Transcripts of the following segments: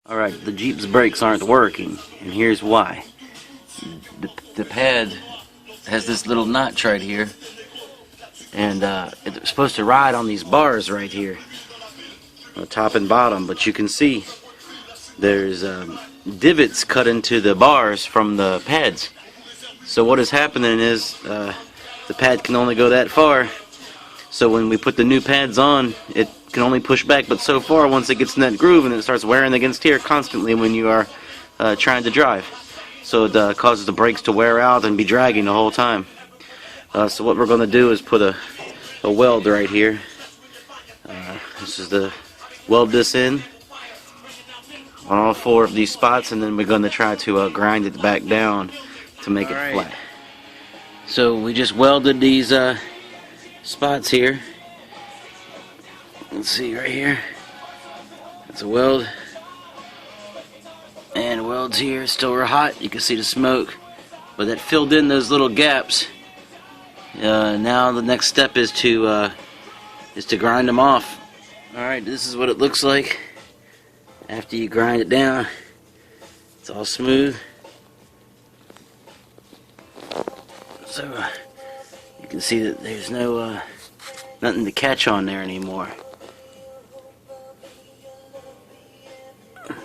Alright, the Jeep's brakes aren't working, and here's why. The pad has this little notch right here, and it's supposed to ride on these bars right here, on the top and bottom, but you can see there's divots cut into the bars from the pads. So what is happening is the pad can only go that far, so when we put the new pads on, it can only push back but so far once it gets in that groove, and it starts wearing against here constantly when you are trying to drive. So it causes the brakes to wear out and be dragging the whole time. So what we're going to do is put a weld right here. This is the weld this in on all 4 of these spots, and then we're going to try to grind it back down to make it flat. So we just welded these spots here. Let's see right here. That's a weld. And welds here, still real hot. You can see the smoke. But that filled in those little gaps. Now the next step is to grind them off. Alright, this is what it looks like after you grind it down. It's all smooth. So you can see that there's no nothing to catch on there anymore.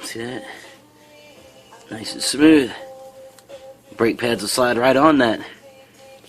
See that? Nice and smooth. Brake pads will slide right on that.